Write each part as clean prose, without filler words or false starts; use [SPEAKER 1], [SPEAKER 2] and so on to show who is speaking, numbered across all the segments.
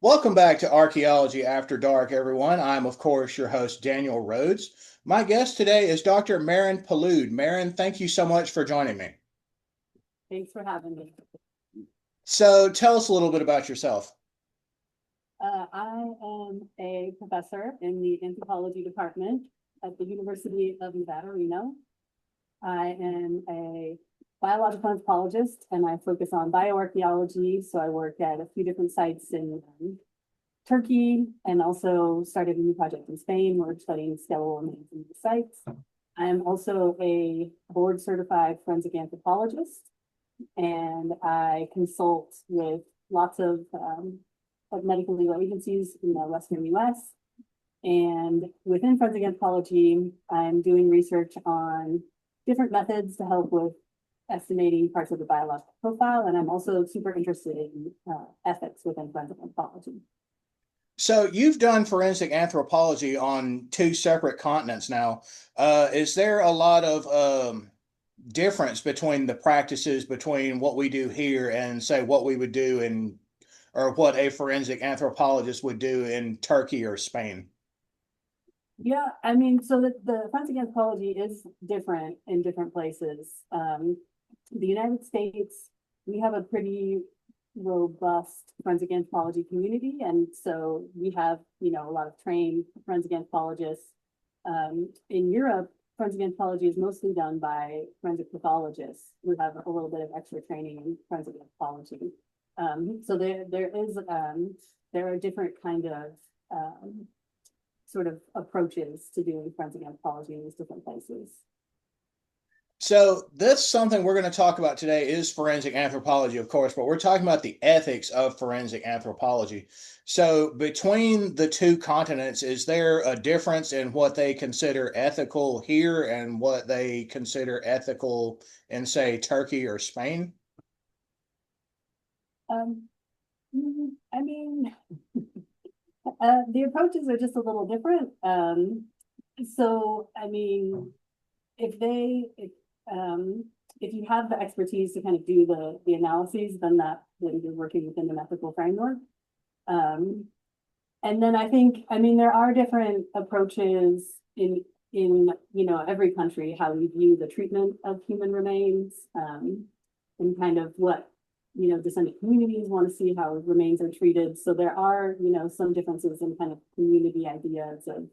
[SPEAKER 1] Welcome back to Archaeology After Dark, everyone. I'm, of course, your host, Daniel Rhodes. My guest today is Dr. Marin Palud. Marin, thank you so much for joining me.
[SPEAKER 2] Thanks for having me.
[SPEAKER 1] So, tell us a little bit about yourself.
[SPEAKER 2] I am a professor in the anthropology department at the University of Nevada, Reno. I am a biological anthropologist and I focus on bioarchaeology. So I work at a few different sites in Turkey and also started a new project in Spain where we're studying skeletal remains in the sites. I am also a board certified forensic anthropologist and I consult with lots of medical legal agencies in the Western US. And within forensic anthropology, I'm doing research on different methods to help with estimating parts of the biological profile. And I'm also super interested in ethics within forensic anthropology.
[SPEAKER 1] So, you've done forensic anthropology on two separate continents now. Is there a lot of difference between the practices between what we do here and, say, what we would do in, or what a forensic anthropologist would do in Turkey or Spain?
[SPEAKER 2] Yeah, I mean, so the forensic anthropology is different in different places. The United States, we have a pretty robust forensic anthropology community, and so we have, a lot of trained forensic anthropologists. In Europe, forensic anthropology is mostly done by forensic pathologists who have a little bit of extra training in forensic anthropology. So there are different kind of sort of approaches to doing forensic anthropology in these different places.
[SPEAKER 1] So that's something we're going to talk about today is forensic anthropology, of course, but we're talking about the ethics of forensic anthropology. So between the two continents, is there a difference in what they consider ethical here and what they consider ethical in, say, Turkey or Spain?
[SPEAKER 2] Um, I mean, the approaches are just a little different. So, I mean, if they, if you have the expertise to kind of do the analyses, then you're working within an ethical framework. And then I mean, there are different approaches in every country, how we view the treatment of human remains, and kind of what descendant communities want to see how remains are treated. So there are, some differences in kind of community ideas of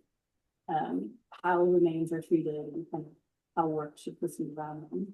[SPEAKER 2] how remains are treated and kind of how work should proceed around them.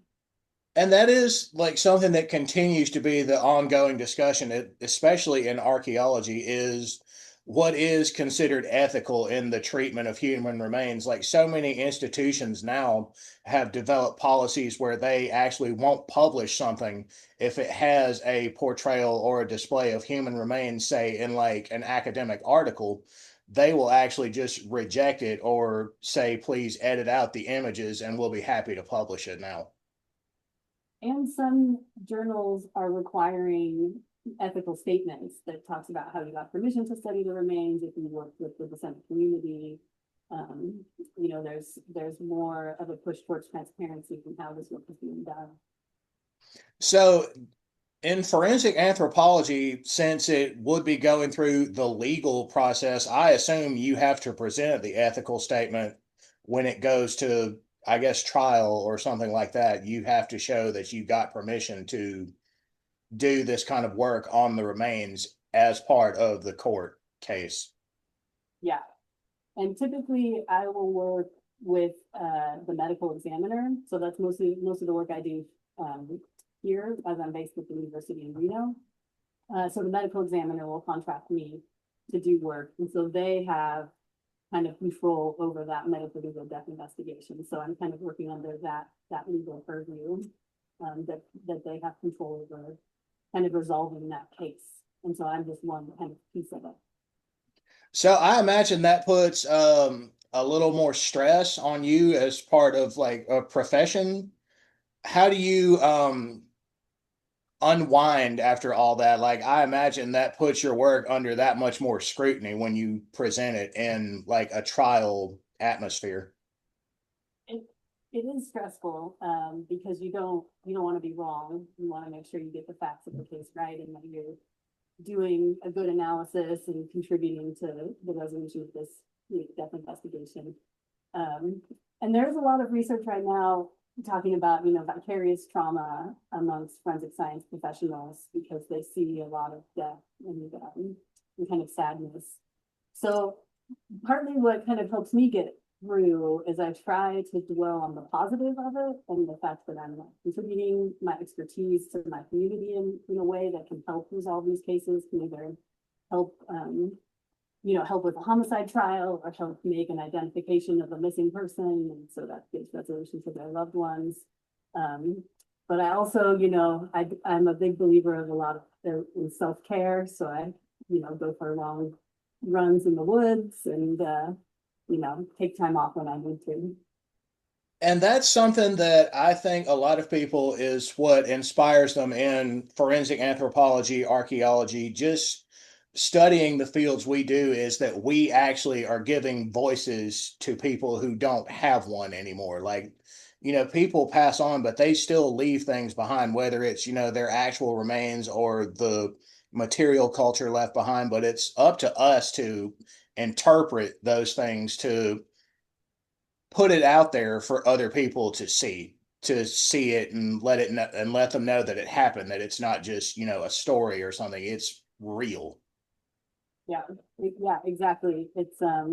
[SPEAKER 1] And that is like something that continues to be the ongoing discussion, especially in archaeology, is what is considered ethical in the treatment of human remains. Like so many institutions now have developed policies where they actually won't publish something if it has a portrayal or a display of human remains, say in like an academic article. They will actually just reject it or say, please edit out the images and we'll be happy to publish it now.
[SPEAKER 2] And some journals are requiring ethical statements that talks about how you got permission to study the remains, if you worked with the descendant community. There's more of a push towards transparency in how this work is being done.
[SPEAKER 1] So, in forensic anthropology, since it would be going through the legal process, I assume you have to present the ethical statement when it goes to, I guess, trial or something like that. You have to show that you got permission to do this kind of work on the remains as part of the court case.
[SPEAKER 2] Yeah. And typically I will work with the medical examiner. So that's most of the work I do here as I'm based at the University in Reno. So the medical examiner will contract me to do work. And so they have kind of control over that medical legal death investigation. So I'm kind of working under that legal purview that they have control over kind of resolving that case. And so I'm just one kind of piece of it.
[SPEAKER 1] So I imagine that puts a little more stress on you as part of like a profession. How do you unwind after all that? Like I imagine that puts your work under that much more scrutiny when you present it in like a trial atmosphere.
[SPEAKER 2] It, it is stressful because you don't want to be wrong. You want to make sure you get the facts of the case right and that doing a good analysis and contributing to the resolution of this death investigation. And there's a lot of research right now talking about, vicarious trauma amongst forensic science professionals because they see a lot of death and kind of sadness. So partly what kind of helps me get through is I try to dwell on the positive of it and the fact that I'm contributing my expertise to my community in a way that can help resolve these cases, can either help help with a homicide trial or help make an identification of a missing person, and so that gives resolution to their loved ones. But I also, I'm a big believer of a lot of in self-care, so I, go for long runs in the woods and take time off when I need to.
[SPEAKER 1] And that's something that I think a lot of people is what inspires them in forensic anthropology, archaeology, just studying the fields we do is that we actually are giving voices to people who don't have one anymore. Like, people pass on, but they still leave things behind, whether it's, their actual remains or the material culture left behind. But it's up to us to interpret those things, to put it out there for other people to see it and let it know, and let them know that it happened, that it's not just a story or something, it's real.
[SPEAKER 2] Yeah, yeah, exactly. I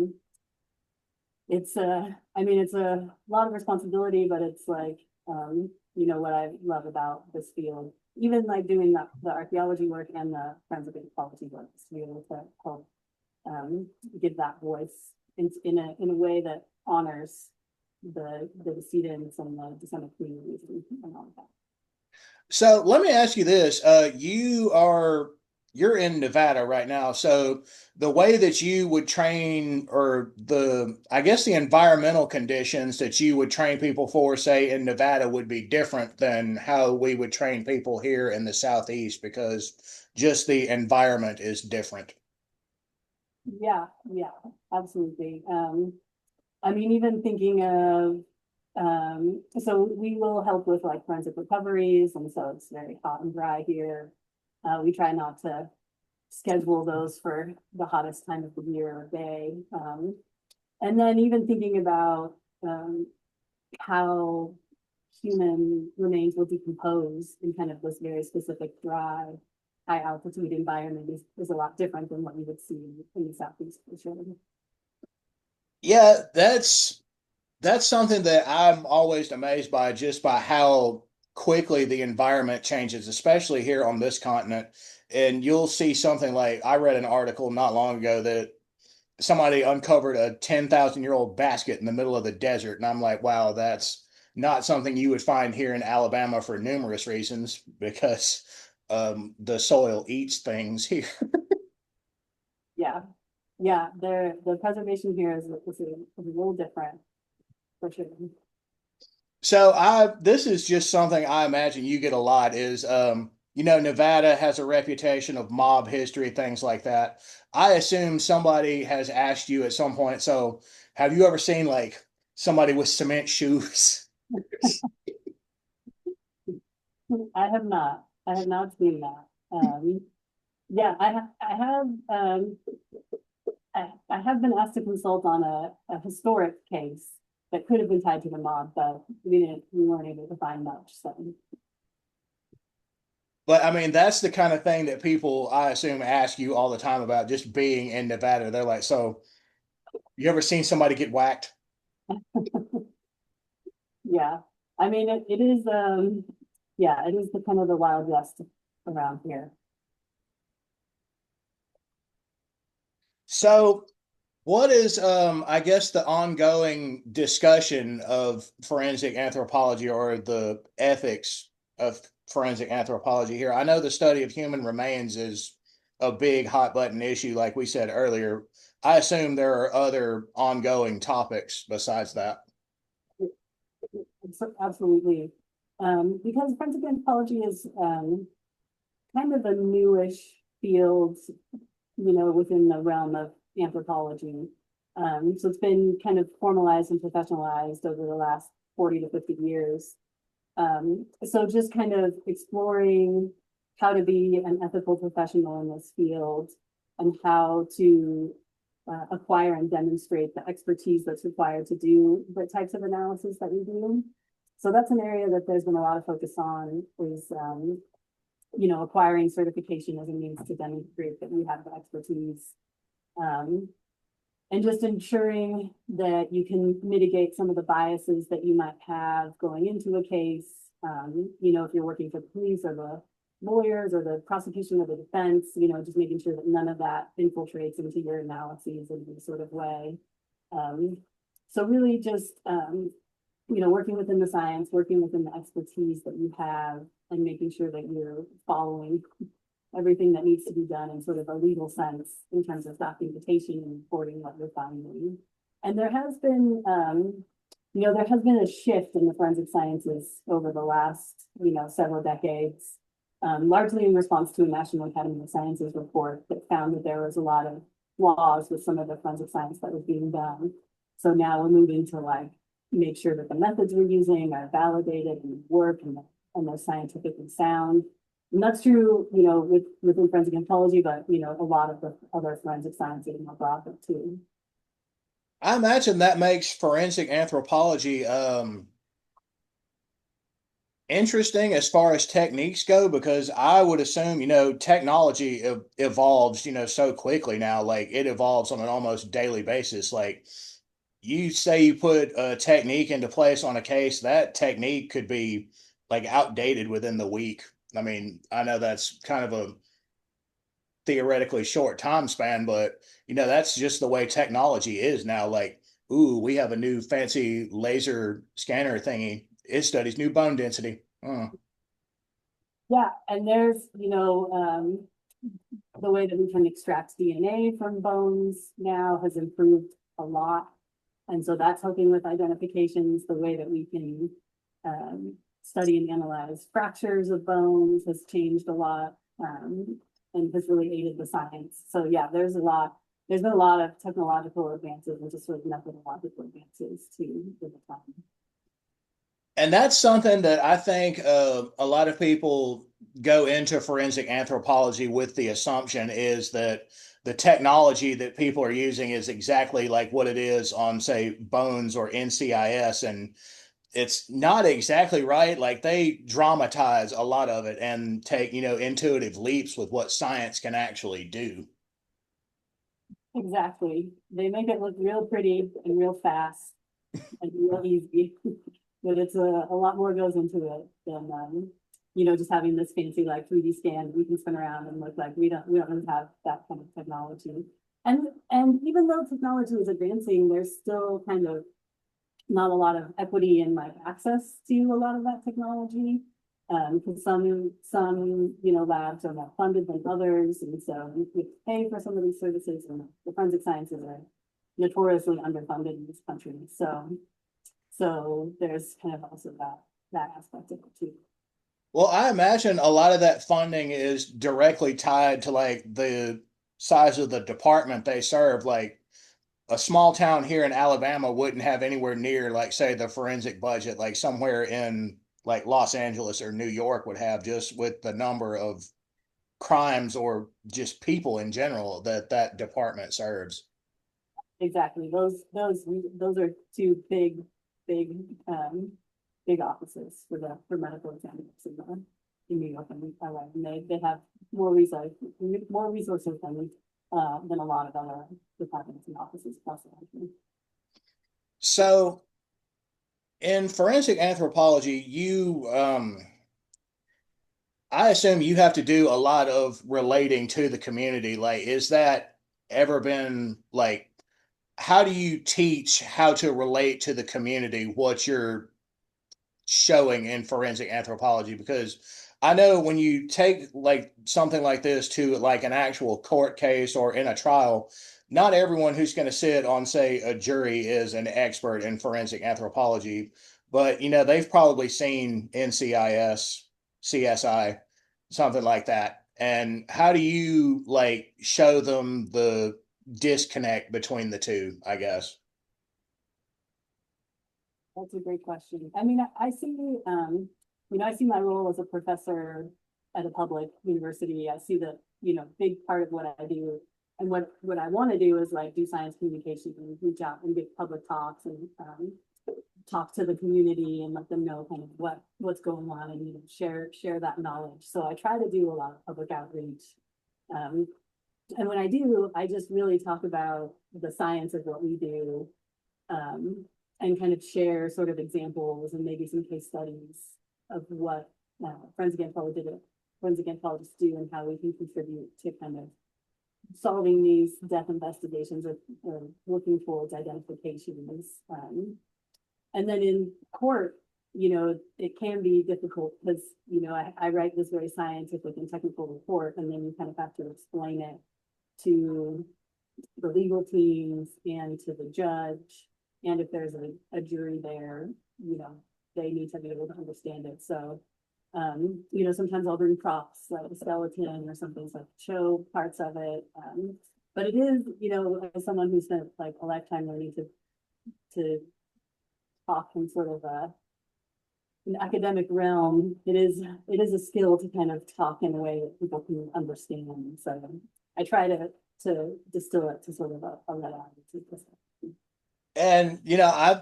[SPEAKER 2] mean, it's a lot of responsibility, but it's like, what I love about this field, even like doing the archaeology work and the forensic anthropology work, is to be able to help give that voice in a way that honors the decedents and the descendant communities and all of that.
[SPEAKER 1] So let me ask you this. You're in Nevada right now. So the way that you would train, or I guess the environmental conditions that you would train people for, say in Nevada, would be different than how we would train people here in the Southeast, because just the environment is different.
[SPEAKER 2] Yeah, yeah, absolutely. I mean, even thinking of, so we will help with like forensic recoveries, and so it's very hot and dry here. We try not to schedule those for the hottest time of the year or day. And then even thinking about how human remains will decompose in kind of this very specific dry, high altitude environment is a lot different than what you would see in the Southeast for sure.
[SPEAKER 1] Yeah, that's something that I'm always amazed by, just by how quickly the environment changes, especially here on this continent. And you'll see something like, I read an article not long ago that somebody uncovered a 10,000-year-old basket in the middle of the desert. And I'm like, wow, that's not something you would find here in Alabama for numerous reasons, because the soil eats things here.
[SPEAKER 2] Yeah, yeah, the preservation here is a little different for sure.
[SPEAKER 1] So this is just something I imagine you get a lot is Nevada has a reputation of mob history, things like that. I assume somebody has asked you at some point, so have you ever seen like somebody with cement shoes?
[SPEAKER 2] I have not. I have not seen that. Yeah, I have been asked to consult on a historic case that could have been tied to the mob, but we weren't able to find much. So
[SPEAKER 1] But I mean, that's the kind of thing that people, I assume, ask you all the time about just being in Nevada. They're like, so you ever seen somebody get whacked?
[SPEAKER 2] yeah, I mean it is yeah, it is the kind of the Wild West around here.
[SPEAKER 1] So what is, I guess, the ongoing discussion of forensic anthropology, or the ethics of forensic anthropology here? I know the study of human remains is a big hot button issue, like we said earlier. I assume there are other ongoing topics besides that.
[SPEAKER 2] Absolutely. Because forensic anthropology is kind of a newish field, within the realm of anthropology. So it's been kind of formalized and professionalized over the last 40 to 50 years. So just kind of exploring how to be an ethical professional in this field and how to acquire and demonstrate the expertise that's required to do the types of analysis that we do. So that's an area that there's been a lot of focus on is, acquiring certification as a means to demonstrate that we have the expertise. Um, and just ensuring that you can mitigate some of the biases that you might have going into a case. If you're working for the police or the lawyers or the prosecution or the defense, just making sure that none of that infiltrates into your analyses in any sort of way. So really just, working within the science, working within the expertise that you have and making sure that you're following everything that needs to be done in sort of a legal sense in terms of documentation and reporting what you're finding. And there has been, a shift in the forensic sciences over the last, several decades, largely in response to a National Academy of Sciences report that found that there was a lot of flaws with some of the forensic science that was being done. So now we're moving to make sure that the methods we're using are validated and work and they're scientifically sound. And that's true, within forensic anthropology, but, a lot of the other forensic sciences more broadly too.
[SPEAKER 1] I imagine that makes forensic anthropology interesting as far as techniques go, because I would assume, technology evolves, so quickly now, like it evolves on an almost daily basis. Like you say you put a technique into place on a case, that technique could be like outdated within the week. I mean, I know that's kind of a theoretically short time span, but that's just the way technology is now. Like, ooh, we have a new fancy laser scanner thingy. It studies new bone density.
[SPEAKER 2] Yeah, and there's, the way that we can extract DNA from bones now has improved a lot. And so that's helping with identifications. The way that we can study and analyze fractures of bones has changed a lot, and has really aided the science. So yeah, there's been a lot of technological advances and just sort of methodological advances too over time.
[SPEAKER 1] And that's something that I think a lot of people go into forensic anthropology with the assumption is that the technology that people are using is exactly like what it is on, say, Bones or NCIS. And it's not exactly right. Like they dramatize a lot of it and take, intuitive leaps with what science can actually do.
[SPEAKER 2] Exactly. They make it look real pretty and real fast and real easy. But it's a lot more goes into it than just having this fancy 3D scan we can spin around and look like we don't really have that kind of technology. And even though technology is advancing, there's still kind of not a lot of equity in access to a lot of that technology. Because some labs are more funded than others, and so we pay for some of these services, and the forensic sciences are notoriously underfunded in this country. So there's kind of also that aspect of it too.
[SPEAKER 1] Well, I imagine a lot of that funding is directly tied to like the size of the department they serve. Like a small town here in Alabama wouldn't have anywhere near, like, say, the forensic budget, like somewhere in like Los Angeles or New York would have, just with the number of crimes or just people in general that that department serves.
[SPEAKER 2] Exactly. Those are two big um big offices for medical examiners in New York and LA. And they have more resources than a lot of other departments and offices across the country.
[SPEAKER 1] So in forensic anthropology, I assume you have to do a lot of relating to the community. Like, is that ever been like, how do you teach how to relate to the community what you're showing in forensic anthropology? Because I know when you take like something like this to like an actual court case or in a trial, not everyone who's going to sit on, say, a jury is an expert in forensic anthropology, but they've probably seen NCIS, CSI, something like that. And how do you like show them the disconnect between the two, I guess?
[SPEAKER 2] That's a great question. I mean, I see, I see my role as a professor at a public university. I see the, big part of what I do. And what I want to do is like do science communication and reach out and give public talks and talk to the community and let them know kind of what's going on and share that knowledge. So I try to do a lot of public outreach. Um, and when I do, I just really talk about the science of what we do, and kind of share sort of examples and maybe some case studies of what forensic anthropologists do and how we can contribute to kind of solving these death investigations or looking towards identifications. And then in court, it can be difficult because, I write this very scientific and technical report, and then you kind of have to explain it to the legal teams and to the judge. And if there's a jury there, they need to be able to understand it. So, sometimes I'll bring props like a skeleton or something to show parts of it. But it is, as someone who spent like a lifetime learning to talk in sort of an academic realm, it is a skill to kind of talk in a way that people can understand. So I try to distill it to sort of a level.
[SPEAKER 1] And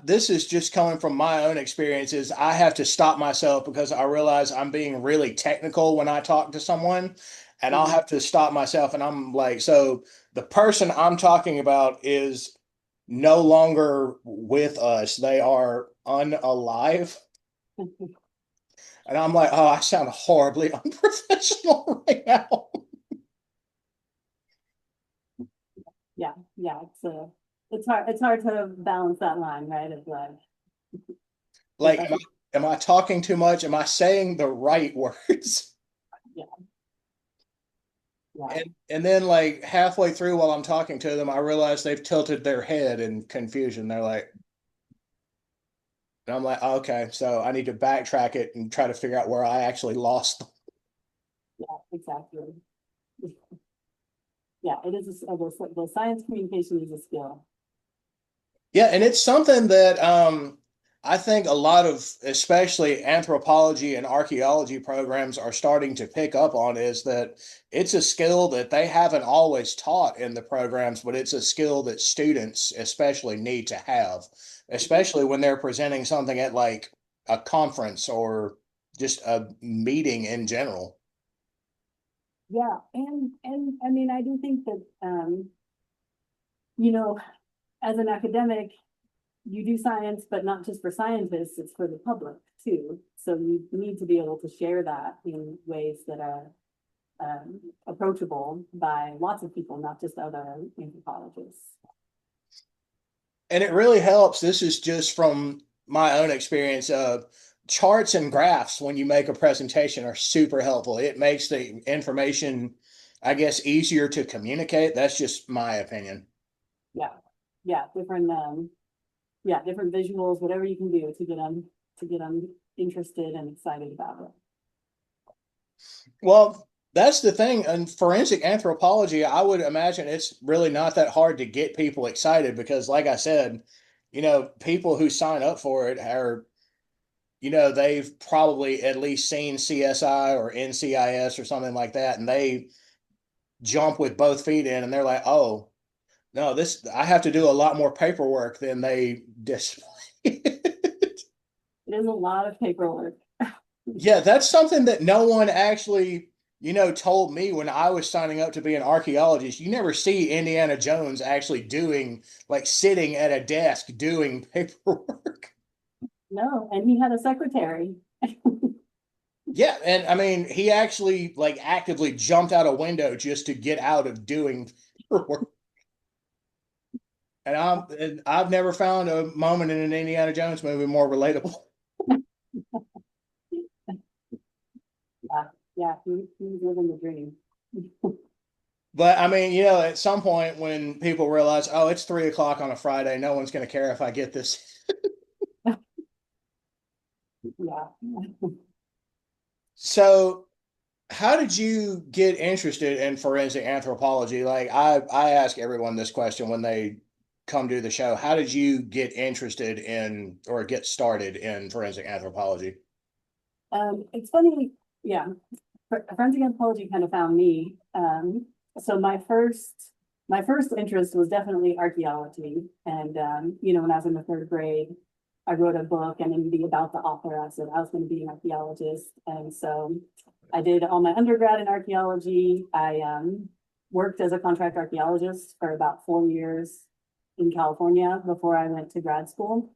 [SPEAKER 1] this is just coming from my own experiences. I have to stop myself because I realize I'm being really technical when I talk to someone, and I'll have to stop myself. And I'm like, so the person I'm talking about is no longer with us. They are unalive. And I'm like, oh, I sound horribly unprofessional right now.
[SPEAKER 2] Yeah, it's hard to balance that line, right? Of
[SPEAKER 1] Like, am I talking too much? Am I saying the right words?
[SPEAKER 2] yeah, yeah.
[SPEAKER 1] And then like halfway through while I'm talking to them, I realize they've tilted their head in confusion. They're like, and I'm like, oh, okay, so I need to backtrack it and try to figure out where I actually lost them.
[SPEAKER 2] Yeah, exactly. Yeah, it is the science communication is a skill.
[SPEAKER 1] Yeah, and it's something that I think a lot of, especially anthropology and archaeology programs, are starting to pick up on is that it's a skill that they haven't always taught in the programs, but it's a skill that students especially need to have, especially when they're presenting something at like a conference or just a meeting in general.
[SPEAKER 2] Yeah, and I mean, I do think that you know, as an academic, you do science, but not just for scientists, it's for the public too. So you need to be able to share that in ways that are approachable by lots of people, not just other anthropologists.
[SPEAKER 1] And it really helps. This is just from my own experience. Charts and graphs when you make a presentation are super helpful. It makes the information, I guess, easier to communicate. That's just my opinion.
[SPEAKER 2] Yeah, yeah, different visuals, whatever you can do to get them interested and excited about it.
[SPEAKER 1] Well, that's the thing. In forensic anthropology, I would imagine it's really not that hard to get people excited because, like I said, people who sign up for it are, they've probably at least seen CSI or NCIS or something like that, and they jump with both feet in and they're like, oh, no, this, I have to do a lot more paperwork than they display.
[SPEAKER 2] It is a lot of paperwork.
[SPEAKER 1] Yeah, that's something that no one actually, told me when I was signing up to be an archaeologist. You never see Indiana Jones actually doing, like, sitting at a desk doing paperwork.
[SPEAKER 2] No, and he had a secretary.
[SPEAKER 1] Yeah, and I mean, he actually, like, actively jumped out a window just to get out of doing paperwork. And I've never found a moment in an Indiana Jones movie more relatable.
[SPEAKER 2] Yeah, yeah, he's living the dream.
[SPEAKER 1] But I mean, at some point when people realize, oh, it's 3 o'clock on a Friday, no one's going to care if I get this.
[SPEAKER 2] Yeah.
[SPEAKER 1] So, how did you get interested in forensic anthropology? Like, I ask everyone this question when they come to the show. How did you get interested in or get started in forensic anthropology?
[SPEAKER 2] It's funny, yeah. Forensic anthropology kind of found me. So my first interest was definitely archaeology. And, when I was in the third grade, I wrote a book and in the about the author, I said I was going to be an archaeologist. And so I did all my undergrad in archaeology. I worked as a contract archaeologist for about 4 years in California before I went to grad school.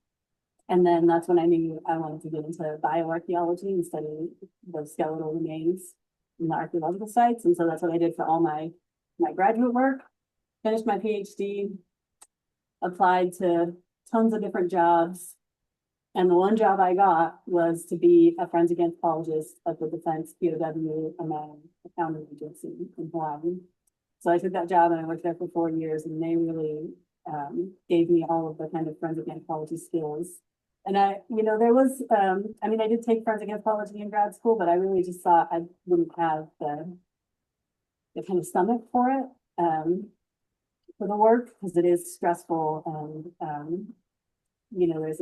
[SPEAKER 2] And then that's when I knew I wanted to get into bioarchaeology and study the skeletal remains in the archaeological sites. And so that's what I did for all my graduate work. Finished my PhD, applied to tons of different jobs. And the one job I got was to be a forensic anthropologist at the Defense POW Accounting Agency in Hawaii. So I took that job and I worked there for 4 years, and they really gave me all of the kind of forensic anthropology skills. And there was, I did take forensic anthropology in grad school, but I really just thought I wouldn't have the kind of stomach for it, for the work, because it is stressful. And, there's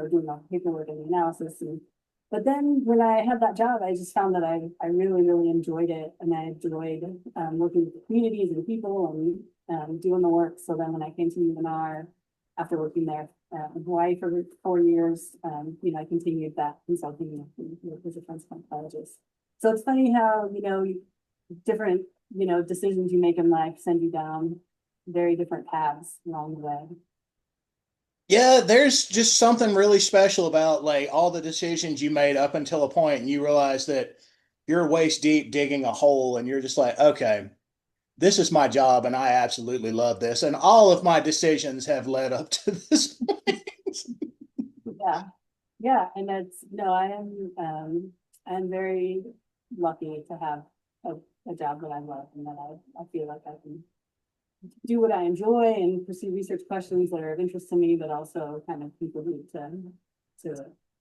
[SPEAKER 2] doing all the paperwork and the analysis. But then when I had that job, I just found that I really, really enjoyed it. And I enjoyed working with the communities and people and doing the work. So then when I came to UNR, after working there in Hawaii for 4 years, I continued that consulting as a forensic anthropologist. So it's funny how, different, decisions you make in life send you down very different paths along the way.
[SPEAKER 1] Yeah, there's just something really special about like all the decisions you made up until a point and you realize that you're waist deep digging a hole and you're just like, okay, this is my job and I absolutely love this. And all of my decisions have led up to this point.
[SPEAKER 2] Yeah. Yeah. And that's, no, I'm very lucky to have a job that I love and that I feel like I can do what I enjoy and pursue research questions that are of interest to me, but also kind of contribute to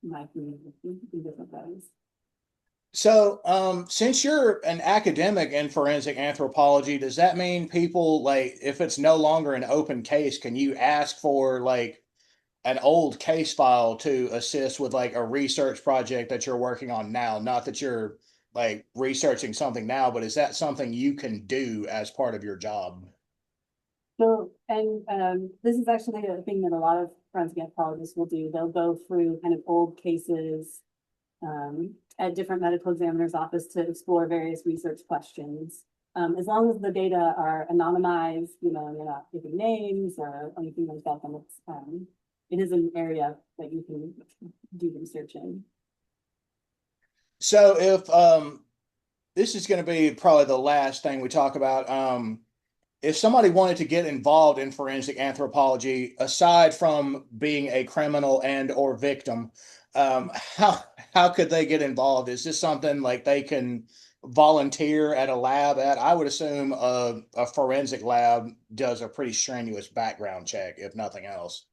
[SPEAKER 2] my community in different ways.
[SPEAKER 1] So, since you're an academic in forensic anthropology, does that mean people like if it's no longer an open case, can you ask for like an old case file to assist with like a research project that you're working on now? Not that you're like researching something now, but is that something you can do as part of your job?
[SPEAKER 2] So, and this is actually a thing that a lot of forensic anthropologists will do. They'll go through kind of old cases at different medical examiners' office to explore various research questions. As long as the data are anonymized, you're not giving names or anything like that, then it is an area that you can do research in.
[SPEAKER 1] So if this is going to be probably the last thing we talk about, if somebody wanted to get involved in forensic anthropology, aside from being a criminal and or victim, um, how how could they get involved? Is this something like they can volunteer at a lab at? I would assume a forensic lab does a pretty strenuous background check, if nothing else.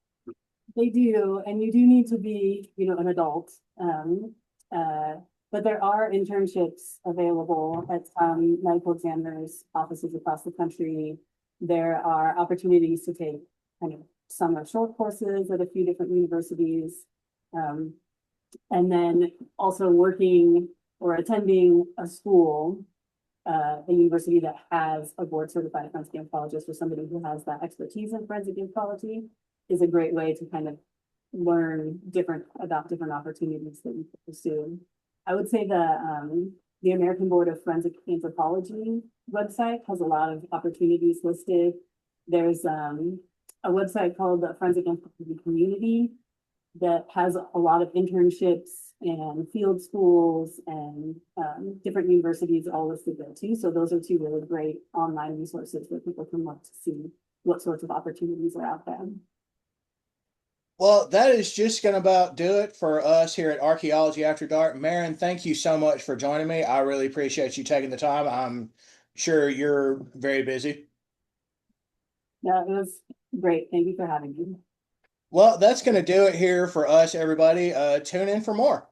[SPEAKER 2] They do, and you do need to be, an adult. Uh, but there are internships available at some medical examiners' offices across the country. There are opportunities to take kind of summer short courses at a few different universities. Um, and then also working or attending a school, a university that has a board certified forensic anthropologist or somebody who has that expertise in forensic anthropology is a great way to kind of learn about different opportunities that you can pursue. I would say the American Board of Forensic Anthropology website has a lot of opportunities listed. There's a website called the Forensic Anthropology Community that has a lot of internships and field schools and different universities all listed there too. So those are two really great online resources where people can look to see what sorts of opportunities are out there.
[SPEAKER 1] Well, that is just going to about do it for us here at Archaeology After Dark. Marin, thank you so much for joining me. I really appreciate you taking the time. I'm sure you're very busy.
[SPEAKER 2] Yeah, it was great. Thank you for having me.
[SPEAKER 1] Well, that's going to do it here for us, everybody. Tune in for more.